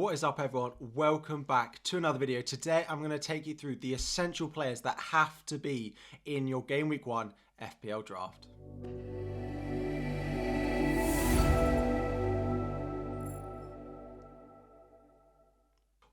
What is up, everyone? Welcome back to another video. Today I'm going to take you through the essential players that have to be in your game week 1 FPL draft.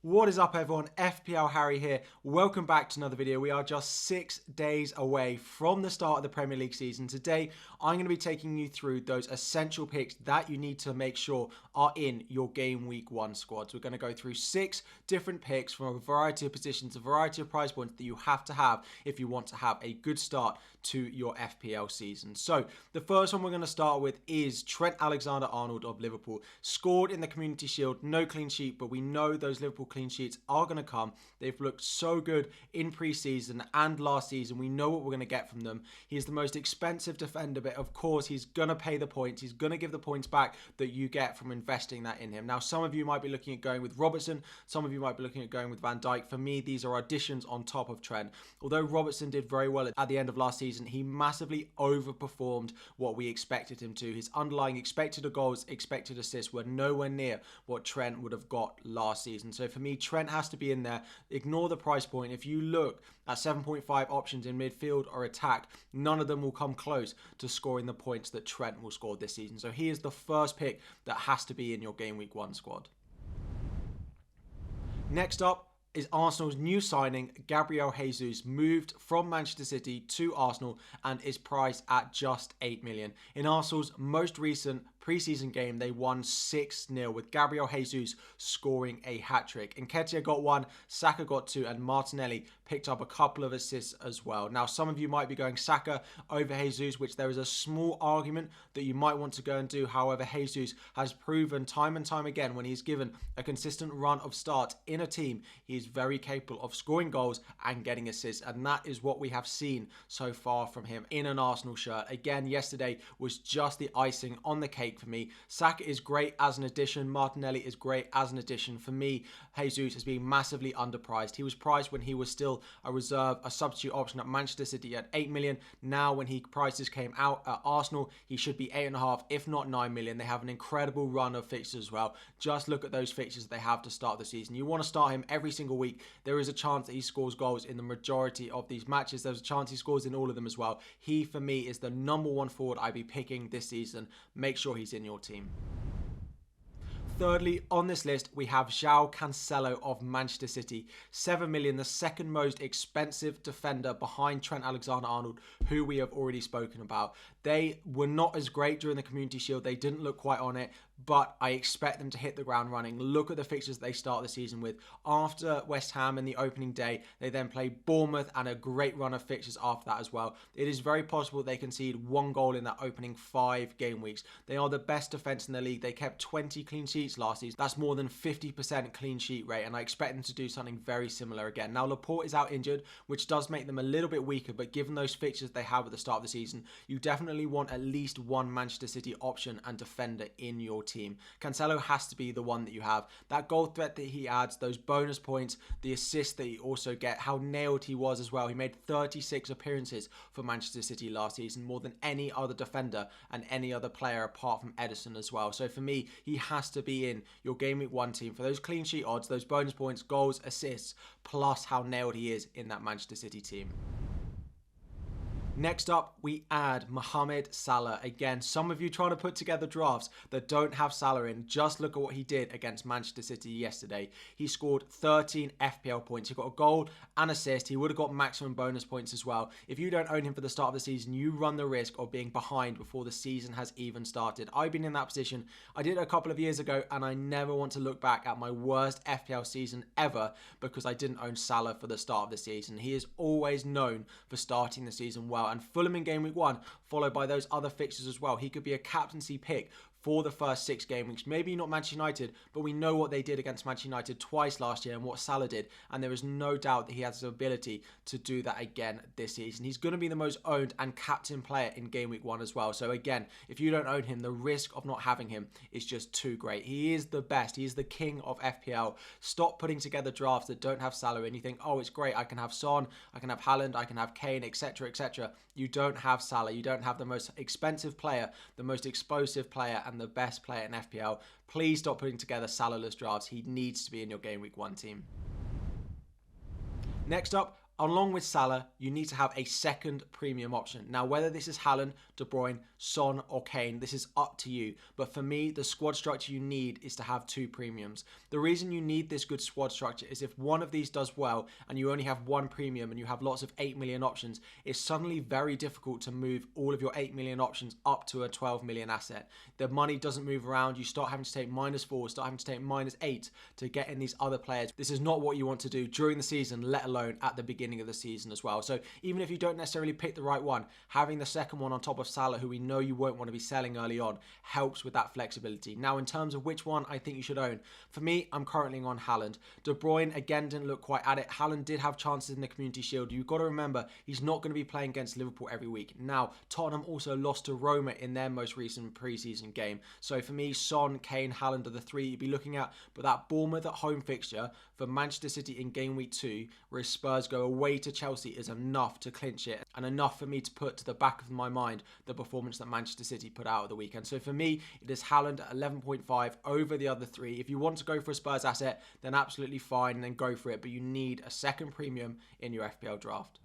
What is up, everyone? FPL Harry here. Welcome back to another video. We are just 6 days away from the start of the Premier League season. Today, I'm going to be taking you through those essential picks that you need to make sure are in your game week 1 squads. We're going to go through 6 different picks from a variety of positions, a variety of price points that you have to have if you want to have a good start to your FPL season. So, the first one we're going to start with is Trent Alexander-Arnold of Liverpool. Scored in the Community Shield, no clean sheet, but we know those Liverpool clean sheets are going to come. They've looked so good in pre-season and last season. We know what we're going to get from them. He's the most expensive defender, but of course he's going to pay the points. He's going to give the points back that you get from investing that in him. Now, some of you might be looking at going with Robertson. Some of you might be looking at going with Van Dijk. For me, these are additions on top of Trent. Although Robertson did very well at the end of last season, he massively overperformed what we expected him to. His underlying expected goals, expected assists were nowhere near what Trent would have got last season. So for me, Trent has to be in there. Ignore the price point. If you look at 7.5 options in midfield or attack, none of them will come close to scoring the points that Trent will score this season. So he is the first pick that has to be in your game week 1 squad. Next up is Arsenal's new signing, Gabriel Jesus, moved from Manchester City to Arsenal and is priced at just 8 million. In Arsenal's most recent pre-season game, they won 6-0 with Gabriel Jesus scoring a hat-trick. Nketiah got 1, Saka got 2, and Martinelli picked up a couple of assists as well. Now, some of you might be going Saka over Jesus, which there is a small argument that you might want to go and do. However, Jesus has proven time and time again when he's given a consistent run of starts in a team, he's very capable of scoring goals and getting assists, and that is what we have seen so far from him in an Arsenal shirt. Again, yesterday was just the icing on the cake for me. Saka is great as an addition. Martinelli is great as an addition. For me, Jesus has been massively underpriced. He was priced when he was still a reserve, a substitute option at Manchester City at 8 million. Now, when prices came out at Arsenal, he should be 8.5, if not 9 million. They have an incredible run of fixtures as well. Just look at those fixtures that they have to start the season. You want to start him every single week. There is a chance that he scores goals in the majority of these matches. There's a chance he scores in all of them as well. He, for me, is the number 1 forward I'd be picking this season. Make sure he's in your team. Thirdly, on this list, we have Joao Cancelo of Manchester City. 7 million, the second most expensive defender behind Trent Alexander-Arnold, who we have already spoken about. They were not as great during the Community Shield. They didn't look quite on it, but I expect them to hit the ground running. Look at the fixtures they start the season with. After West Ham in the opening day, they then play Bournemouth and a great run of fixtures after that as well. It is very possible they concede 1 goal in that opening 5 game weeks. They are the best defence in the league. They kept 20 clean sheets last season. That's more than 50% clean sheet rate, and I expect them to do something very similar again. Now, Laporte is out injured, which does make them a little bit weaker, but given those fixtures they have at the start of the season, you definitely want at least 1 Manchester City option and defender in your team. Cancelo has to be the one that you have. That goal threat that he adds, those bonus points, the assists that you also get, how nailed he was as well. He made 36 appearances for Manchester City last season, more than any other defender and any other player apart from Edison as well. So for me, he has to be in your game week 1 team for those clean sheet odds, those bonus points, goals, assists, plus how nailed he is in that Manchester City team. Next up, we add Mohamed Salah. Again, some of you trying to put together drafts that don't have Salah in, just look at what he did against Manchester City yesterday. He scored 13 FPL points. He got a goal and assist. He would have got maximum bonus points as well. If you don't own him for the start of the season, you run the risk of being behind before the season has even started. I've been in that position. I did it a couple of years ago, and I never want to look back at my worst FPL season ever because I didn't own Salah for the start of the season. He is always known for starting the season well, and Fulham in game week 1, followed by those other fixtures as well. He could be a captaincy pick for the first 6 game weeks. Maybe not Manchester United, but we know what they did against Manchester United twice last year and what Salah did, and there is no doubt that he has the ability to do that again this season. He's going to be the most owned and captain player in game week 1 as well. So again, if you don't own him, the risk of not having him is just too great. He is the best. He is the king of FPL. Stop putting together drafts that don't have Salah and you think, oh, it's great, I can have Son, I can have Haaland, I can have Kane, etc., etc. You don't have Salah. You don't have the most expensive player, the most explosive player, and and the best player in FPL, please stop putting together Salah-less drafts. He needs to be in your Game Week 1 team. Next up, along with Salah, you need to have a second premium option. Now, whether this is Haaland, De Bruyne, Son or Kane, this is up to you. But for me, the squad structure you need is to have 2 premiums. The reason you need this good squad structure is if one of these does well and you only have 1 premium and you have lots of 8 million options, it's suddenly very difficult to move all of your 8 million options up to a 12 million asset. The money doesn't move around. You start having to take -4, start having to take -8 to get in these other players. This is not what you want to do during the season, let alone at the beginning of the season as well. So even if you don't necessarily pick the right one, having the second one on top of Salah, who we know you won't want to be selling early on, helps with that flexibility. Now, in terms of which one I think you should own, for me, I'm currently on Haaland. De Bruyne, again, didn't look quite at it. Haaland did have chances in the Community Shield. You've got to remember, he's not going to be playing against Liverpool every week. Now, Tottenham also lost to Roma in their most recent pre-season game. So for me, Son, Kane, Haaland are the 3 you'd be looking at. But that Bournemouth at home fixture for Manchester City in Game Week 2, where Spurs go away to Chelsea, is enough to clinch it and enough for me to put to the back of my mind the performance that Manchester City put out at the weekend. So for me, it is Haaland at 11.5 over the other 3. If you want to go for a Spurs asset, then absolutely fine, and then go for it. But you need a second premium in your FPL draft.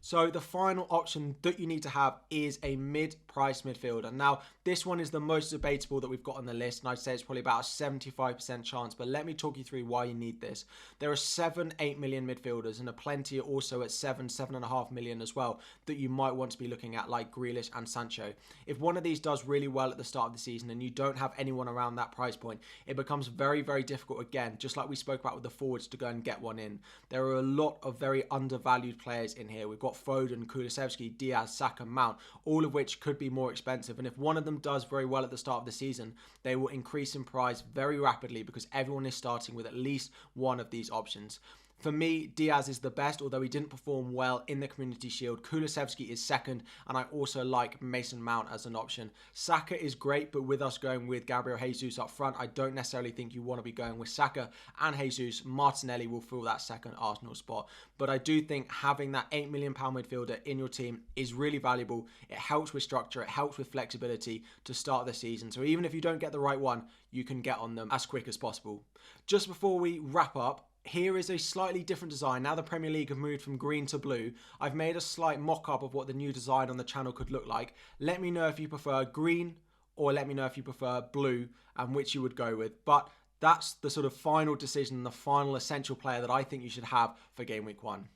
So the final option that you need to have is a mid-price midfielder. Now, this one is the most debatable that we've got on the list, and I'd say it's probably about a 75% chance, but let me talk you through why you need this. There are 7-8 million midfielders, and a plenty also at 7-7.5 million as well that you might want to be looking at, like Grealish and Sancho. If one of these does really well at the start of the season and you don't have anyone around that price point, it becomes very, very difficult again, just like we spoke about with the forwards, to go and get one in. There are a lot of very undervalued players in here. We've got Foden, Kulusevski, Diaz, Saka, Mount, all of which could be more expensive. And if one of them does very well at the start of the season, they will increase in price very rapidly because everyone is starting with at least one of these options. For me, Diaz is the best, although he didn't perform well in the Community Shield. Kulusevski is second, and I also like Mason Mount as an option. Saka is great, but with us going with Gabriel Jesus up front, I don't necessarily think you want to be going with Saka and Jesus. Martinelli will fill that second Arsenal spot. But I do think having that £8 million midfielder in your team is really valuable. It helps with structure, it helps with flexibility to start the season. So even if you don't get the right one, you can get on them as quick as possible. Just before we wrap up, here is a slightly different design. Now the Premier League have moved from green to blue, I've made a slight mock-up of what the new design on the channel could look like. Let me know if you prefer green, or let me know if you prefer blue and which you would go with. But that's the sort of final decision, the final essential player that I think you should have for Game Week 1.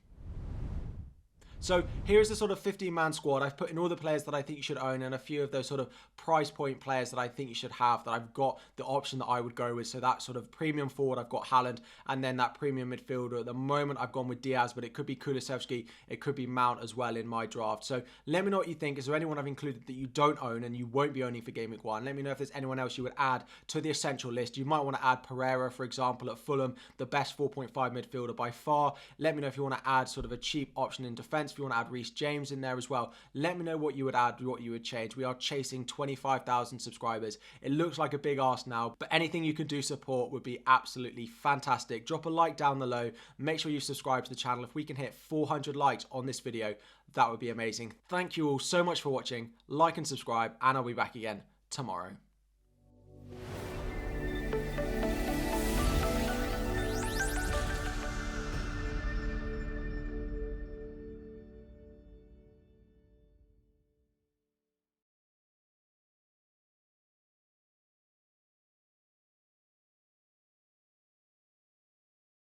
So here's the sort of 15-man squad. I've put in all the players that I think you should own and a few of those sort of price point players that I think you should have, that I've got the option that I would go with. So that sort of premium forward, I've got Haaland, and then that premium midfielder. At the moment, I've gone with Diaz, but it could be Kulusevski, it could be Mount as well in my draft. So let me know what you think. Is there anyone I've included that you don't own and you won't be owning for Game Week 1? Let me know if there's anyone else you would add to the essential list. You might want to add Pereira, for example, at Fulham, the best 4.5 midfielder by far. Let me know if you want to add sort of a cheap option in defence, if you want to add Reece James in there as well. Let me know what you would add, what you would change. We are chasing 25,000 subscribers. It looks like a big ask now, but anything you can do support would be absolutely fantastic. Drop a like down below. Make sure you subscribe to the channel. If we can hit 400 likes on this video, that would be amazing. Thank you all so much for watching. Like and subscribe, and I'll be back again tomorrow.